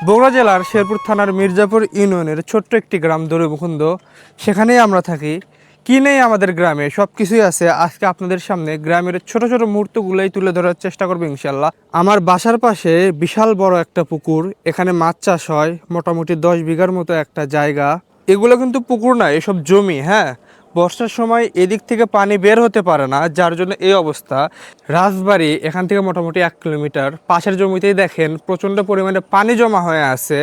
বগুড়া জেলার শেরপুর থানার মির্জাপুর ইউনিয়নের ছোট্ট একটি গ্রাম দরুমুকুন্দ, সেখানেই আমরা থাকি। কি নেই আমাদের গ্রামে, সব কিছুই আছে। আজকে আপনাদের সামনে গ্রামের ছোট ছোট মুহূর্তগুলোই তুলে ধরার চেষ্টা করবো ইনশাল্লাহ। আমার বাসার পাশে বিশাল বড় একটা পুকুর, এখানে মাছ চাষ হয় মোটামুটি 10 বিঘার মতো একটা জায়গা। এগুলো কিন্তু পুকুর না, এসব জমি। হ্যাঁ, বর্ষার সময় এদিক থেকে পানি বের হতে পারে না, যার জন্য এই অবস্থা। রাজবাড়ি এখান থেকে মোটামুটি 1 কিলোমিটার। পাশের জমিতেই দেখেন প্রচণ্ড পরিমাণে পানি জমা হয়ে আছে।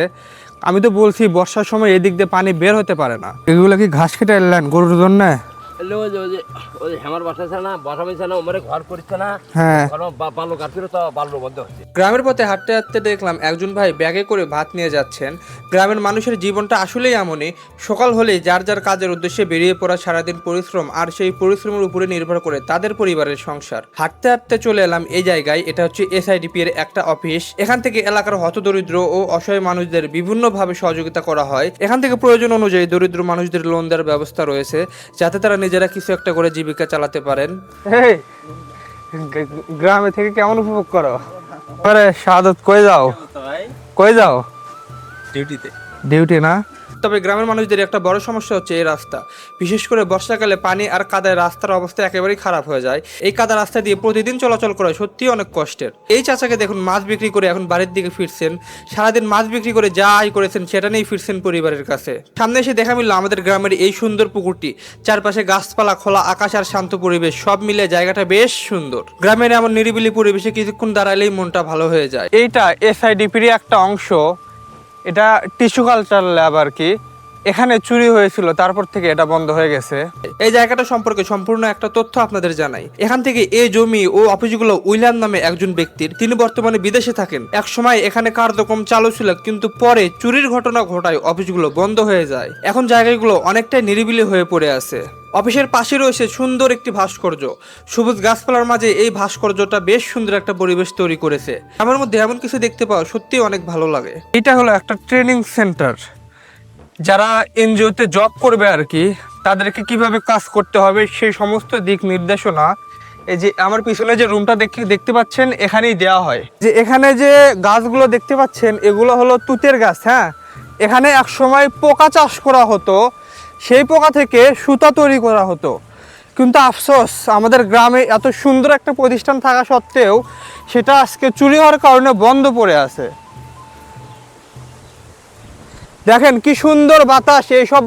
আমি তো বলছি বর্ষার সময় এদিক দিয়ে পানি বের হতে পারে না। এগুলো কি ঘাস কেটে এলেন গরুর জন্য? গ্রামের পথে হাঁটতে হাঁটতে দেখলাম একজন ভাই ব্যাগে করে ভাত নিয়ে যাচ্ছেন। গ্রামের মানুষের জীবনটা আসলেই এমনই। সকাল হলেই যার যার কাজের উদ্দেশ্যে বেরিয়ে পড়া, সারাদিন পরিশ্রম, আর সেই পরিশ্রমের উপরে নির্ভর করে তাদের পরিবারের সংসার। হাঁটতে হাঁটতে চলে এলাম এই জায়গায়। এটা হচ্ছে এসআইডিপি এর একটা অফিস। এখান থেকে এলাকার হতদরিদ্র ও অসহায় মানুষদের বিভিন্নভাবে সহযোগিতা করা হয়। এখান থেকে প্রয়োজন অনুযায়ী দরিদ্র মানুষদের লোন দেওয়ার ব্যবস্থা রয়েছে, যাতে তারা নিজেরা কিছু একটা করে জীবিকা চালাতে পারেন। গ্রামে থেকে কেমন উপভোগ করো? শাহাদত কই যাও? কই যাও? ডিউটিতে। ডিউটি না? তবে গ্রামের মানুষদের একটা বড় সমস্যা হচ্ছে এই রাস্তা। বিশেষ করে বর্ষাকালে পানি আর কাদায় রাস্তার অবস্থা একেবারেই খারাপ হয়ে যায়। এই কাদা রাস্তা দিয়ে প্রতিদিন চলাচল করা সত্যিই অনেক কষ্টের। এই চাচাকে দেখুন মাছ বিক্রি করে এখন বাড়ির দিকে ফিরছেন। সারাদিন মাছ বিক্রি করে যা আয় করেছেন সেটা নিয়েই ফিরছেন পরিবারের কাছে। সামনে এসে দেখা মিলল আমাদের গ্রামের এই সুন্দর পুকুরটি। চারপাশে গাছপালা, খোলা আকাশ আর শান্ত পরিবেশ, সব মিলে জায়গাটা বেশ সুন্দর। গ্রামের এমন নিরিবিলি পরিবেশে কিছুক্ষণ দাঁড়ালেই মনটা ভালো হয়ে যায়। এইটা এসআইডিপির একটা অংশ। এটা টিস্যু কালচার ল্যাব আর কি। এখানে চুরি হয়েছিল, তারপর থেকে এটা বন্ধ হয়ে গেছে। এই জায়গাটা সম্পর্কে সম্পূর্ণ একটা তথ্য আপনাদের জানাই। এখান থেকে এই জমি ও অফিসগুলো উইলিয়াম নামে একজন ব্যক্তির। তিনি বর্তমানে বিদেশে থাকেন। এক সময় এখানে কার্যক্রম চালু ছিল, কিন্তু পরে চুরির ঘটনা ঘটায় অফিসগুলো বন্ধ হয়ে যায়। এখন জায়গাগুলো অনেকটাই নিরিবিলি হয়ে পড়ে আছে। অফিসের পাশে রয়েছে সুন্দর একটি ভাস্কর্য। সবুজ গাছপালার মাঝে এই ভাস্কর্যটা বেশ সুন্দর একটা পরিবেশ তৈরি করেছে। আমার মধ্যে এমন কিছু দেখতে পাওয়া সত্যি অনেক ভালো লাগে। এটা হলো একটা ট্রেনিং সেন্টার। যারা এনজিওতে জব করবে আর কি, তাদেরকে কিভাবে কাজ করতে হবে সেই সমস্ত দিক নির্দেশনা এই যে আমার পিছনে যে রুমটা দেখতে পাচ্ছেন, এখানেই দেওয়া হয়। যে এখানে যে গাছগুলো দেখতে পাচ্ছেন, এগুলো হলো তুতের গাছ। হ্যাঁ, এখানে এক সময় পোকা চাষ করা হতো, সেই পোকা থেকে সুতা তৈরি করা হতো। কিন্তু আফসোস, আমাদের গ্রামে এত সুন্দর একটা প্রতিষ্ঠান থাকা সত্ত্বেও সেটা আজকে চুরি হওয়ার কারণে বন্ধ পড়ে আছে। দেখেন কি সুন্দর বাতাস। এইসব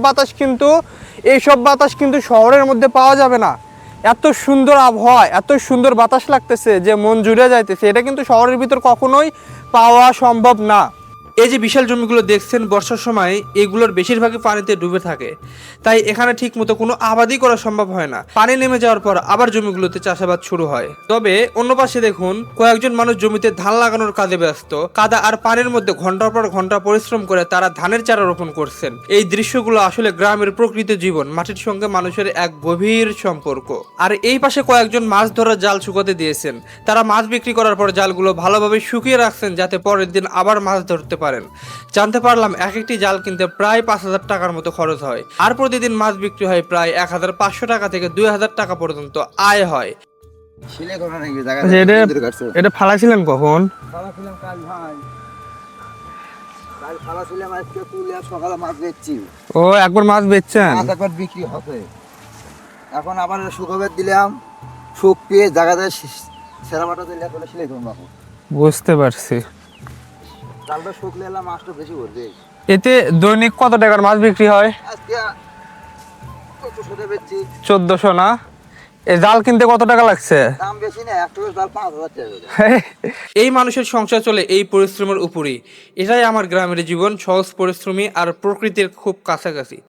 বাতাস কিন্তু শহরের মধ্যে পাওয়া যাবে না। এত সুন্দর আবহাওয়া, এত সুন্দর বাতাস লাগতেছে যে মন জুড়ে যাইতেছে। এটা কিন্তু শহরের ভিতর কখনোই পাওয়া সম্ভব না। এই যে বিশাল জমিগুলো দেখছেন, বর্ষার সময় এগুলোর বেশিরভাগই পানিতে ডুবে থাকে, তাই এখানে ঠিক মতো কোনো আবাদই করা সম্ভব হয় না। পানি নেমে যাওয়ার পর আবার জমিগুলোতে চাষাবাদ শুরু হয়। তবে অন্য পাশে দেখুন, কয়েকজন মানুষ জমিতে ধান লাগানোর কাজে ব্যস্ত। কাদা আর পানির মধ্যে ঘন্টার পর ঘন্টা পরিশ্রম করে তারা ধানের চারা রোপণ করছেন। এই দৃশ্যগুলো আসলে গ্রামের প্রকৃত জীবন, মাটির সঙ্গে মানুষের এক গভীর সম্পর্ক। আর এই পাশে কয়েকজন মাছ ধরার জাল শুকাতে দিয়েছেন। তারা মাছ বিক্রি করার পর জালগুলো ভালোভাবে শুকিয়ে রাখছেন, যাতে পরের দিন আবার মাছ ধরতে পারেন। জানতে পারলাম এক একটি জাল কিনতে প্রায় 5,000 টাকার মতো খরচ হয়, আর প্রতিদিন মাছ বিক্রি হয় প্রায় 1,500 টাকা থেকে 2,000 টাকা পর্যন্ত আয় হয়। এটা ফালাইছিলেন কখন? ও, একবার মাছ বেচছেন? একবার বিক্রি হবে, এখন আবার শুকাবে দিলাম। শুকিয়ে জায়গাতে সেরা বাটা দিলে সিলাই করবো। বুঝতে পারছি। জালটা শুকলে এলাম, মাছটা বেশি পড়বে। এতে দৈনিক কত টাকার মাছ বিক্রি হয়? আজকে 1400 না? এই জাল কিনতে কত টাকা লাগছে? দাম বেশি না, একটা জাল 5,000 টাকা। এই মানুষের সংসার চলে এই পরিশ্রমের উপরই। এটাই আমার গ্রামের জীবন, সহজ পরিশ্রমী আর প্রকৃতির খুব কাছাকাছি।